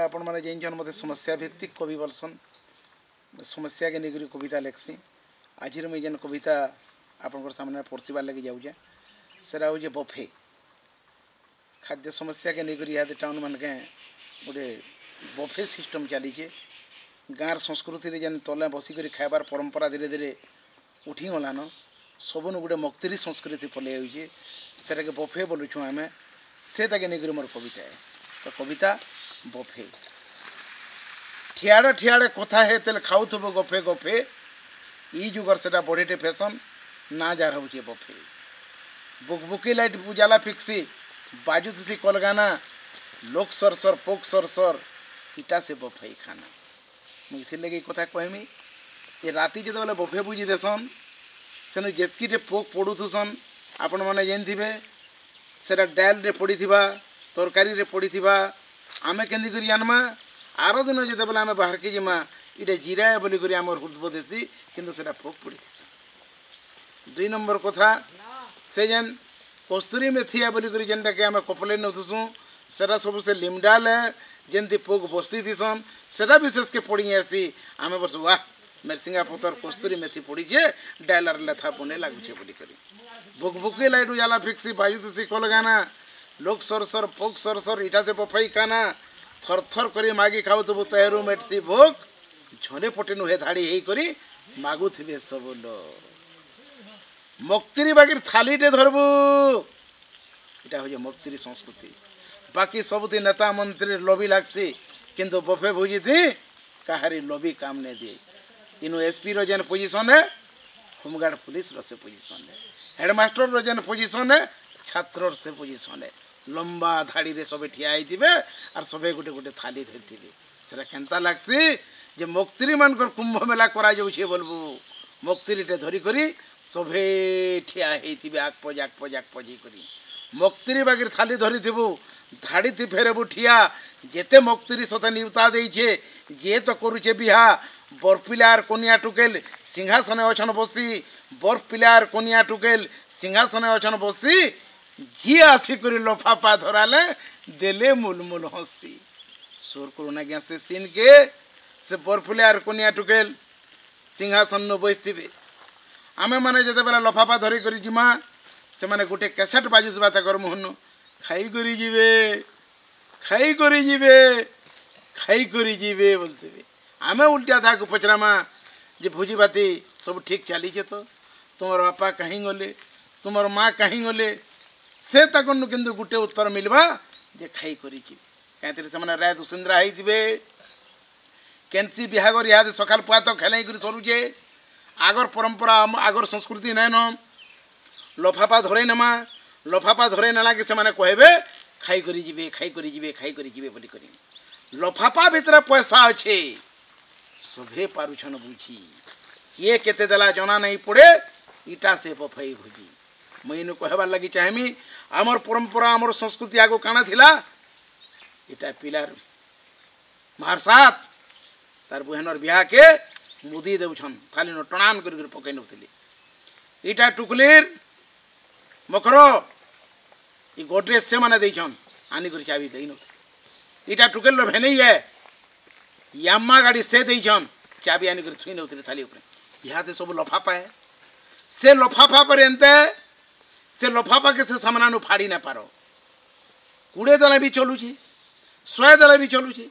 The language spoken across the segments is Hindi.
आपण मैंने जान मत समस्या भित्तिक कवि बोलसन समस्या के निगरी कविता लेख्सी आज मुझे जेन कविता आपण सामने पढ़सबार लगे जाऊे सेटा हूँ बफे खाद्य समस्या के निगरी यहाँ टाउन मान के गोटे बफे सिस्टम चलीचे गाँव संस्कृति जेन तले बसिक खाइबार परंपरा धीरे धीरे उठी गलान सबन गोटे मक्तिरी संस्कृति पलि जाऊे सेटा के बफे बोलुँ आम से निगरी मोर कविता है तो कविता बफे ठियाड़े ठियाड़े कथा है तेल खाऊब गफे गफे ई जुगर से बढ़ेटे फैशन ना जार हो बफे बुकबुकी लाइट उजाला फिक्सी बाजुसी कलगाना लोक सरसर पोक सरसर इटा से बफे खाना मुझे लगे कथा कहमी ये राति जो बेले बफे बुझी देसन सेनु जेतकीटे पोक पड़ुथुसन आपण मैंने जानते सेटा डाल रे पड़ी तरकारी रे पड़ी आमे केंदी करी आनमा आर दिन जो बेले आम बाहर के जिमा इटे जीरा बोलिक आम हृदय देसी किंतु सेटा पोक पड़ी दुई नंबर कथा से जेन कस्तूरी मेथी बोलिक जेनटा के आम कपले नथुसु सेटा सब से लिमडाल जमती पोक बसी थीसन सेटा विशेष के पड़ी आसी आम बस वाह मेरसिंगा पतर कस्तूरी मेथी पड़ीचे डायलर लेथा बने लगुचे बोलिक बुकबुकी लाइट उजाला फिक्सी बाजुसी कलगाना लोक सरसर पोक सरसर इटा से बफाई खाना थर थर करी मागी खाऊब तहरू मेटसी भोग झने पटे नुहे धाड़ी हे करी मागुथिबे सब लोग मक्तिरी बाकी थालीटे धरबू इटा हो मक्तिरी संस्कृति बाकी सबुति नेता मंत्री लबी लागसी किंतु बफे भुजी थी कहारी लबी काम नहीं दिए इनु एसपी रो जेन पोजीशन है होमगार्ड पुलिस रो से पोजीशन है हेडमास्टर रो जेन पोजीशन है छात्र से पोजीशन है लंबा धाड़ी रे सबे ठिया आईथिबे और सबे गोटे गोटे थाली धरथिबे सेरा केनता लागसी जे मक्तिरी मानकर कुंभ मेला करा जाउछे बोलबू मक्तिरीटे धरी करी सबे ठिया हेतिबे आक पजी करी मक्तिरी बागिर थाली धरिथिबू धाड़ी थी फेरबू ठिया जेते मक्तिरी सते निउता देइछे जे तो करूछे बिहा बरपिलार कोनिया टुकेल सिंहासन अछन बसी बरपिलार कोनिया टुकेल सिंहासन अछन बसी जी आसिक लफाफा धराले देले मुलमुल हसी सोर करुना गया से सीन के से बरफुलियार कोनिया टुकेल सिंहासन न बसथिबे आमे माने जते बेला लफाफा धरी करी जिमा से माने गोटे कैसेट बाजुथबा ताकर मोहन खाई करी जीवे बोलथिबे आमे उल्टा था को पचरामा जे भोजी बाती सब ठीक चली तो तुमर बापा कहीं गले तुमर माँ कहीं गले से तकनु किंतु गुटे उत्तर मिलवा जे खाई करी कहीं से राय दुसिंद्रा होते केनसी बिहागर इहादे सकाल पुआत खेल कर सरुचे आगर परंपरा आगर संस्कृति नाइन लफाफा धरे नमा लफाफा धरे नाला कि से कहबे खाई करी जीवे बोली करी लफाफा भितर पैसा अच्छे सभे पारुछन बुझी किए केते देला जना नहीं पड़े इटा से बफाई भुजी मुझे कहबार लगी चाहमी आमर परंपरा आमर संस्कृति आगो काना थिला इटा पिलार महारसात तार बुहनर बिहा के मुदी देउछन थाली न टणान कर पकई नथली इटा टुकलीर मखरो ई गोड्रेज से माने देछन आनी कर चाबी देई नथली इटा टुकल रो भेनै है याम्मा गाड़ी से देछन चाबी आनी कर छुई नथली थाली ऊपर इहाते सब लफाफा है से लफाफा पर एंते से लफाफा के से सामना फाड़ी ना पारो 20 दल भी चलुची 100 दल भी चलुची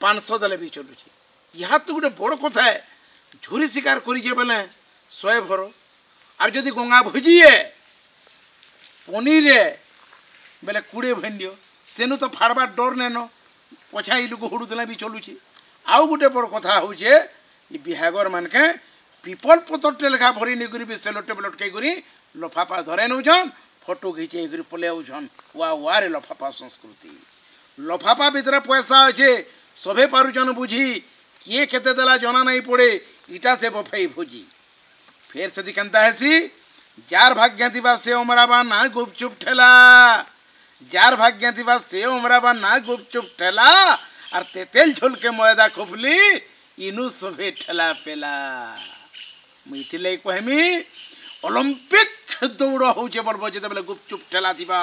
500 दल भी चलुची यहाँ तो गोटे बड़ कथा है झुरी शिकार करिए बेले 100 भर और जदि गंगा भुजिए पनीर बेले 20 भैंडियो सेनु तो फाड़बार डर नैन पछा ई लोक हुड़ुदला भी चलुची आउ गोटे बड़ कथा हूँ बिहागर मान के पीपल पतर लेखा भरी निकरी भी सेलोटे लटकई करी लफाफा धरे नौछन फोटो घिचे कर पले आउछन वाह रे लफाफा संस्कृति लफाफा भीतर पैसा अच्छे सभे पारुछन बुझी किए केते देला जना नहीं पड़े इटा से बफाई भोजी फेर से दिखता है सी जार भाग्य थिबा से उमराबा ना गुपचुप ठेला जार भाग्य थिबा से उमराबा ना गुपचुप ठेला और तेतेल झोल के मयदा खुफली इनु सभे ठेला पेला मुइथिले कहमी ओलंपिक दौड़ होचे बोलबो जेते बेले गुपचुप ठेला थिबा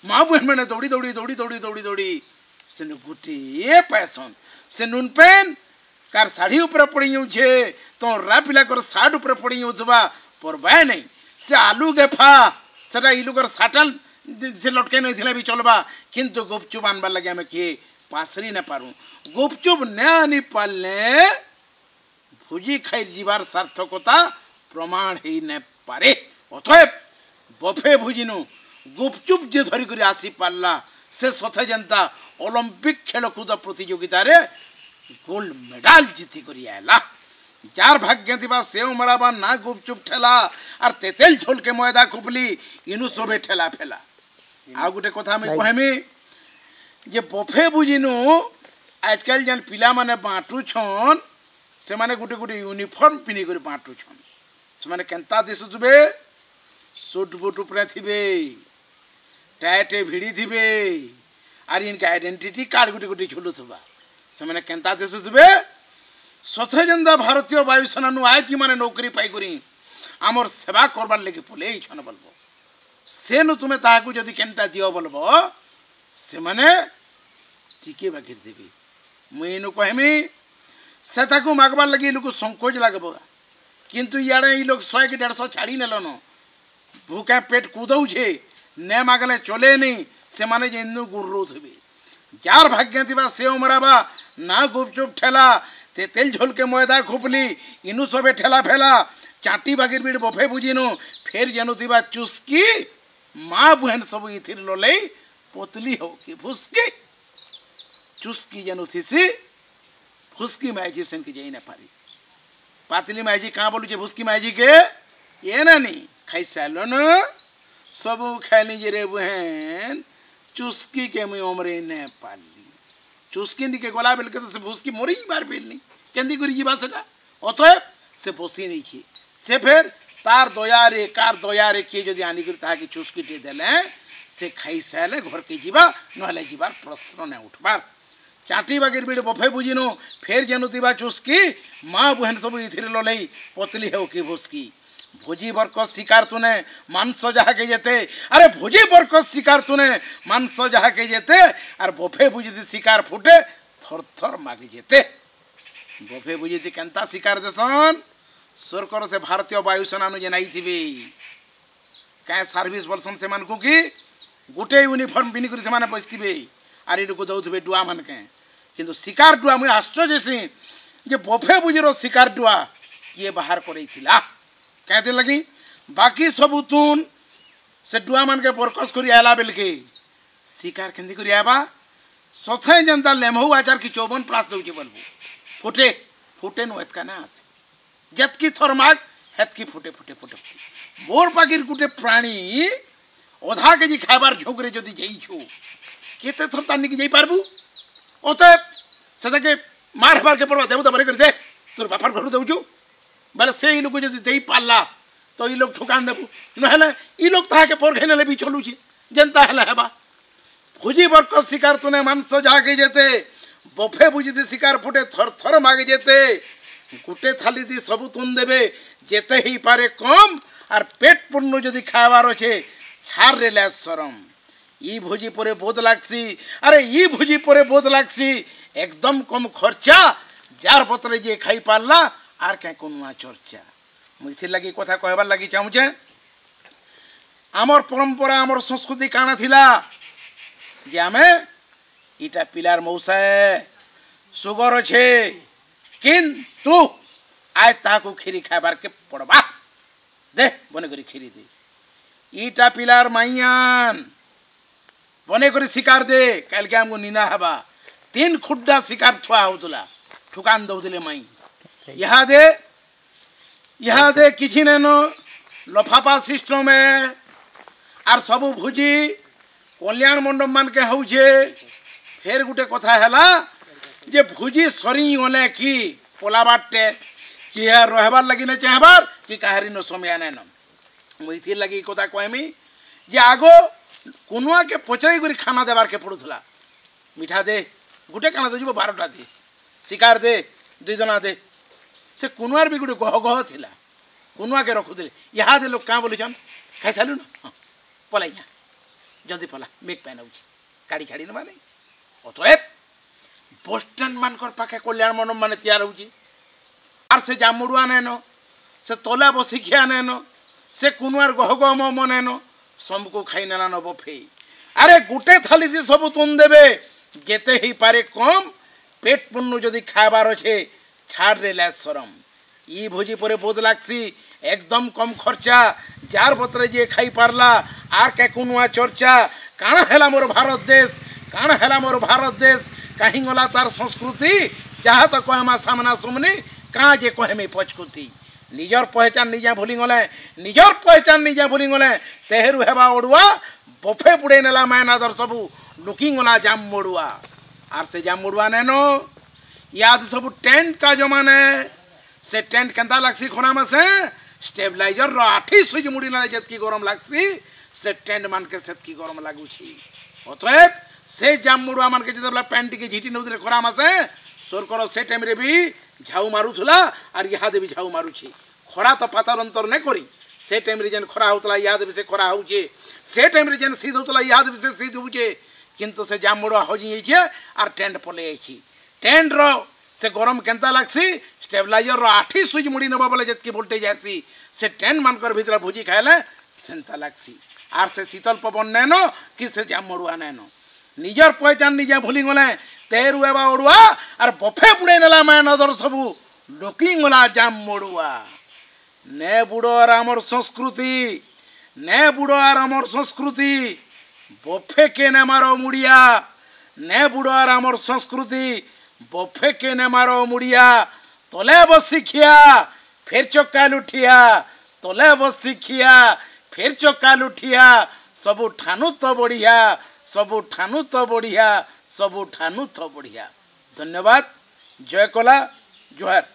माँ बहन मैंने दौड़ी दौड़ी दौड़ी दौड़ी दौड़ी दौड़ी से गोटे पैसन से नुन पेन कार साड़ी ऊपर पड़ी जाऊे तो रा पिला कर साड़ ऊपर पड़ी जाऊा परवाए नहीं से आलू गेफा सेटा इलुकर साटल से लटके नहीं भी चलबा किंतु गुपचुप आनबार लगे आम किए पासरी न पारू गुपचुप न आनी पारले भोजी खाई जीवार सार्थकता प्रमाण ही न पारे अतएव बफे भोजिनु गुपचुप जे धरिक आसी पारला से सथे जनता ओलंपिक खेलकूद प्रतियोगिता रे गोल्ड मेडल जीति करी आला जार भाग्य थी से मराबा ना गुपचुप ठेला और तेतेल झोल के मैदा खुपली इनु सबे ठेला फेला आ गोटे कथा मैं कहमी जे बफे बुझिनु आजकल जन पिला माने बांटू छन से माने गोटे गोटे यूनिफॉर्म पिनी कर बांटू छन से माने केंता दिसुबे सूट बूट ऊपर थिबे टाइटे भिड़ी थिबे आर इनका आइडेंटिटी कार्ड गोटे गोटे झुलुथबा से माने केंता दिसुबे सथे जनता भारतीय वायुसेना नु आय कि माने नौकरी पाई करी आमर सेवा करबार लगे पले छन बोलबो से नु तुमे ताहाकू जदी केनता दियो बोलबो से माने टिके बागिर देबी मुई नु कहमी से ताकू मागबार लगे लोक संकोच लागबो किंतु याडे ई लोग 100 की 150 छाड़ी नेलनो भूखे पेट कूदौ छे ने मागले चले नहीं से माने जे इनु गुररो थबे जार भाग्य थिबा से उमराबा ना गुपचुप ठेला ते तेल झोल के मैदा खुपली इनु सबे ठेला फेला चाटी बागिर बीड़ बफे बुझिनु फेर जेनु थिबा चुस्की माँ बहन सब इथिर लोले पोतली हो कि फुसकी चुस्की जेनु थिसी फुसकी मायजी सेन की जई न पारी पातली मायजी कहाँ बोलू जे फुसकी मायजी के ये ना नहीं खाई सालो न सब खाली जे रे बहन चुस्की के मुई उमरे न पाली चुस्की के गला बेल के से भूसकी मोरी बार पेलनी केंदी करी जीवा सेटा अतएव से बसी नहीं की से फिर तार दयारे कार दयारे किए जदि आनी कर ता कि चुस्की दे देले से खाई साले घर के जीवा नहले जीवार प्रश्न न उठबार चाटी बागिर बीड़ बफे बुझिनो फेर जेनु तिबा चुस्की माँ बहन सब इथिर ललई पतली हो कि भूसकी भोजी बर्क शिकार तूने मांस जहा के जेते अरे भोजी बर्क शिकार तूने मांस जहा के जेते और बफे बुझी शिकार फुटे थर थर मागे जेते बफे बुझी केंता शिकार देसन सरकार से भारतीय वायुसेना नु जेनाई थिबे काय सर्विस वर्सन से मान को कि गोटे यूनिफॉर्म पिनी कर से माने बसथिबे आर इडु को दउथबे डुआ मान के किंतु शिकार डुआ मुई आश्चर्य से जे बफे बुझीरो शिकार डुआ किए बाहर करई थिला कहते लगी बाकी सब तुन से डुआ मान के बरकस करी आला बेल के शिकार केंदी करी आबा सथे जनता लेमहु आचार की 54 प्रास दउची बोलबो फुटे फुटे नो एतका ना आसे जतकी थरमाग हेतकी फुटे फुटे फुटे मोर पागिर गुटे प्राणी ओधा के जी खाबार झोगरे जदी जई छु केते थर तानी की जई पारबू ओते सदा के मार बार के पड़वा देबू त बरे कर दे तोर बापर घर दउचू बोले से लोग जब दे पाला तो ये लोग ठुकान देबू नहले ई लोग ताहा के पर घेने भी चलू छी जनता हला हेबा भुजी बर्क शिकार तूने मांस जागे जेते बफे बुझी शिकार फुटे थर थर मागे जेते गुटे थाली दी सब तुन देबे जेते ही पारे कम और पेट पूर्ण जदि खावार छे छार रे ले शरम ई भुजी परे बोध लागसी अरे ई भुजी परे बोध लागसी एकदम कम खर्चा जार पत्रे जे खाई पारला आर क्या कोनुआ चर्चा मुझे लगी कथा कहबार लगी चाहूचे आमर परंपरा आमर संस्कृति काना थिला जे आमे इटा पिलार मौसा सुगर अच्छे किंतु आय ताको खीरी खाबार के पड़बा दे बने करी खीरी दे इटा पिलार माइयान बने करी शिकार दे कल के हमको निंदा हबा 3 खुड्डा शिकार थुआ होतला ठुकान दउदिले माई यहाँ दे किसी ने नो लफाफा सिस्टम में आर सबू भुजी कल्याण मंडप मान के होउछे फेर गुटे कथा हैला जे भुजी सरी ओले की पोला बाटे कि रहबार लगी न चाहबार कि काहरी न समय न मुई लगी कथा कहमी जे आगो कुनुआ के पचराई करी खाना देबार के पड़ुथला मिठा दे गुटे खाना दे 12टा दे शिकार दे 2 जना दे से कुनुआर भी गोटे गह गह थिला कुनुआ के रखुले यहाँ दे लोग क्या बोली खाई सारू ना हाँ पलाई जल्दी पला मेघ पैन गाड़ी छाड़ी ना नहीं अतएव बसस्टाण्ड मानकर पाखे कल्याण मंडप मान तैयार होची आर से जामुड़ुआ नेन से तला बसिखिया नेन से कुनुआर गहगह मम नेन सबको खाई नेला न बफे अरे गोटे थाली थी सब तुम देवे जेते ही पारे कम पेट पुन्नु जदि खाबार अच्छे छाड़ रे ला शरम ई भोजी पर बोध लागसी एकदम कम खर्चा जार पत्र जे खाई पारला आर के कुनुआ चर्चा काण हैला मोर भारत देश काण हैला मोर भारत देश कहीं गला तार संस्कृति चाह तो कहमा सामना सुमनी कहाँ जे कहमी पचकुती निजर पहचान निजा भूली गले निजर पहचान निजा भूली गले तेहरू हेबा ओडुआ बफे पुड़े नेला मैनादर सबू लुकिंग गला जाम मोड़ुआ आर से जाम मोड़ुआ नेनो याद सब टेंट का जमाने से टेंट केंता लागसी खोना में से स्टेबलाइजर रो आठी सुई मुड़ी ना जतकी गरम लागसी से टेंट मान के सेतकी गरम लागुची अतएव से जाम मोड़ुआ मान के जतला पेंट की झीटी नउदरे खोरा में से सोर करो से टाइम रे भी झाऊ मारुथला और इहादे भी झाऊ मारुची खरा तो पातर अंतर नहीं करी से टाइम रे जेन खरा होतला इहादे भी से खरा होचे से टाइम रे जेन सीध होतला इहादे भी से सीध होचे किंतु से जाम मोड़ुआ हो जाइए और टेंट पले आइछि टेंट रो से गरम केंता लागसी स्टेबलाइजर रो आठी सुई मुड़ी नबा बोले जतकी वोल्टेज आसी से टेंट मानकर भीतर भुजी खाइले सेंता लागसी आर से शीतल पवन नैनो कि से जाम मोड़ुआ नैनो निजर पहचान निजा भूली गले तेरु एबा ओडुआ और बफे पुड़े नेला मैं नदर सबू लुकिंग गला जाम मोड़ुआ ने बुड़ो और आमर संस्कृति ने बुड़ो और आमर संस्कृति बफे के ने मारो मुड़िया ने बुड़ो और आमर संस्कृति बफे के ने मारो मुड़िया तले बसिखिया फिर चक्का लुठिया तले बसिखिया फिर चक्का लुठिया सबू ठानु तो बढ़िया सबू ठानु तो बढ़िया सबू ठानु तो बढ़िया धन्यवाद जय कला जोहार।